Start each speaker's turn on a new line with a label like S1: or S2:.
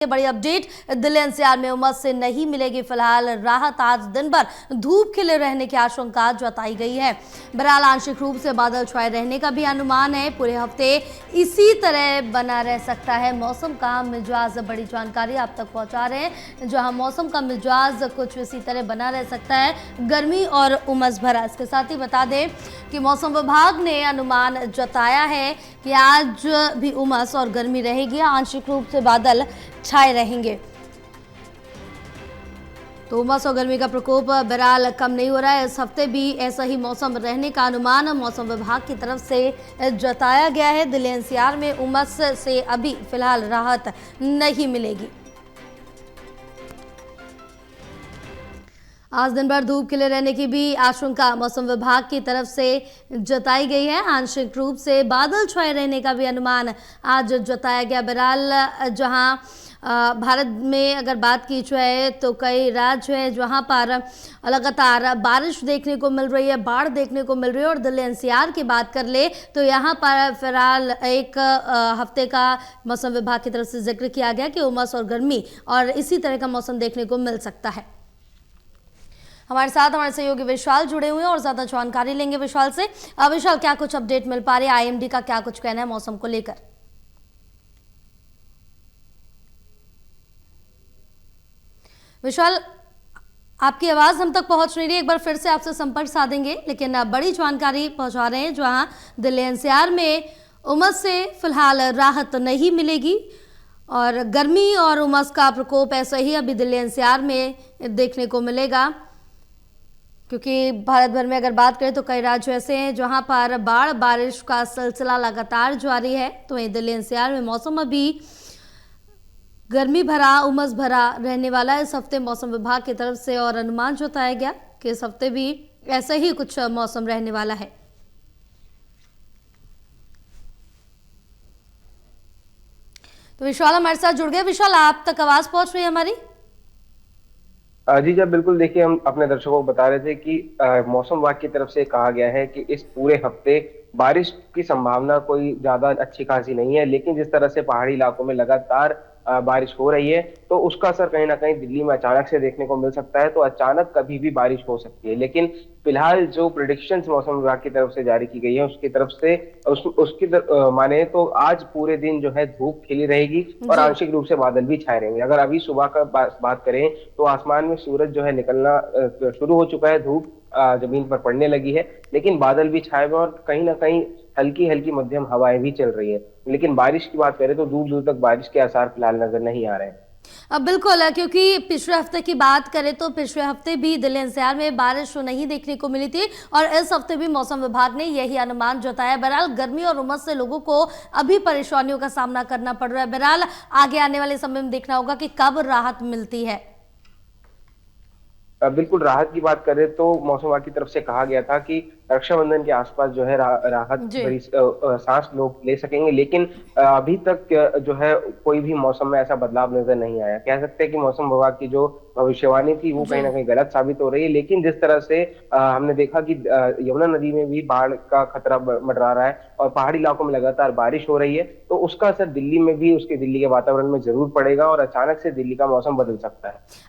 S1: बड़ी update. Delhi NCR में उमस से नहीं मिलेगी फिलहाल राहत। आज दिन भर धूप खिले रहने की आशंका जताई गई है। बहरहाल आंशिक रूप से बादल छाए रहने का भी अनुमान है। पूरे हफ्ते इसी तरह बना रह सकता है मौसम का मिजाज। बड़ी जानकारी आप तक पहुंचा रहे हैं, जहां मौसम का मिजाज कुछ इसी तरह बना रह सकता है, गर्मी और उमस भरा। इसके साथ ही बता दें कि मौसम विभाग ने अनुमान जताया है कि आज भी उमस और गर्मी रहेगी। आंशिक रूप से बादल छाए रहेंगे, तो उमस और गर्मी का प्रकोप बहरहाल कम नहीं हो रहा है। इस हफ्ते भी ऐसा ही मौसम रहने का अनुमान मौसम विभाग की तरफ से जताया गया है। दिल्ली एनसीआर में उमस से अभी फिलहाल राहत नहीं मिलेगी। आज दिन भर धूप खिले रहने की भी आशंका मौसम विभाग की तरफ से जताई गई है। आंशिक रूप से बादल छाए रहने का भी अनुमान आज जताया गया। बहरहाल जहां भारत में अगर बात की जाए तो कई राज्य हैं जहां पर लगातार बारिश देखने को मिल रही है, बाढ़ देखने को मिल रही है। और दिल्ली एनसीआर की बात कर ले तो यहां पर फिलहाल एक हफ्ते का मौसम विभाग की तरफ से जिक्र किया गया कि उमस और गर्मी और इसी तरह का मौसम देखने को मिल सकता है। हमारे साथ हमारे सहयोगी विशाल जुड़े हुए हैं और ज्यादा जानकारी लेंगे विशाल से। विशाल, क्या कुछ अपडेट मिल पा रही है? आईएमडी का क्या कुछ कहना है मौसम को लेकर? विशाल, आपकी आवाज हम तक पहुंच नहीं रही, एक बार फिर से आपसे संपर्क साधेंगे। लेकिन बड़ी जानकारी पहुंचा रहे हैं, जहां दिल्ली एनसीआर में उमस से फिलहाल राहत नहीं मिलेगी और गर्मी और उमस का प्रकोप ऐसा ही अभी दिल्ली एनसीआर में देखने को मिलेगा। क्योंकि भारत भर में अगर बात करें तो कई राज्य ऐसे हैं जहां पर बाढ़ बारिश का सिलसिला लगातार जारी है। तो वहीं दिल्ली एनसीआर में मौसम अभी गर्मी भरा, उमस भरा रहने वाला है इस हफ्ते मौसम विभाग की तरफ से। और अनुमान जताया गया कि इस हफ्ते भी ऐसा ही कुछ मौसम रहने वाला है। तो विशाल हमारे साथ जुड़ गए। विशाल, आप तक आवाज पहुंच रही है हमारी?
S2: जी जब बिल्कुल, देखिए हम अपने दर्शकों को बता रहे थे कि मौसम विभाग की तरफ से कहा गया है कि इस पूरे हफ्ते बारिश की संभावना कोई ज्यादा अच्छी खासी नहीं है। लेकिन जिस तरह से पहाड़ी इलाकों में लगातार बारिश हो रही है, तो उसका असर कहीं ना कहीं दिल्ली में अचानक से देखने को मिल सकता है। तो अचानक कभी भी बारिश हो सकती है। लेकिन फिलहाल जो प्रिडिक्शंस मौसम विभाग की तरफ से जारी की गई है उसकी तरफ से माने तो आज पूरे दिन जो है धूप खिली रहेगी और आंशिक रूप से बादल भी छाए रहेंगे। अगर अभी सुबह का बात करें तो आसमान में सूरज जो है निकलना शुरू हो चुका है, धूप जमीन पर पड़ने लगी है, लेकिन बादल भी छाए हुए और कहीं ना कहीं हल्की हल्की मध्यम हवाएं भी चल रही है। लेकिन बारिश की बात करें तो दूर दूर तक बारिश के आसार फिलहाल नजर नहीं आ रहे हैं।
S1: अब बिल्कुल, क्योंकि पिछले हफ्ते की बात करें तो पिछले हफ्ते भी दिल्ली एनसीआर में बारिश नहीं देखने को मिली थी और इस हफ्ते भी मौसम विभाग ने यही अनुमान जताया। बहरहाल गर्मी और उमस से लोगों को अभी परेशानियों का सामना करना पड़ रहा है। बहरहाल आगे आने वाले समय में देखना होगा कि कब राहत मिलती है।
S2: बिल्कुल, राहत की बात करें तो मौसम विभाग की तरफ से कहा गया था कि रक्षाबंधन के आसपास जो है राहत भरी सांस लोग ले सकेंगे। लेकिन अभी तक जो है कोई भी मौसम में ऐसा बदलाव नजर नहीं आया। कह सकते हैं कि मौसम विभाग की जो भविष्यवाणी थी वो कहीं ना कहीं गलत साबित हो रही है। लेकिन जिस तरह से हमने देखा कि यमुना नदी में भी बाढ़ का खतरा मंडरा रहा है और पहाड़ी इलाकों में लगातार बारिश हो रही है, तो उसका असर दिल्ली में भी, उसके दिल्ली के वातावरण में जरूर पड़ेगा और अचानक से दिल्ली का मौसम बदल सकता है।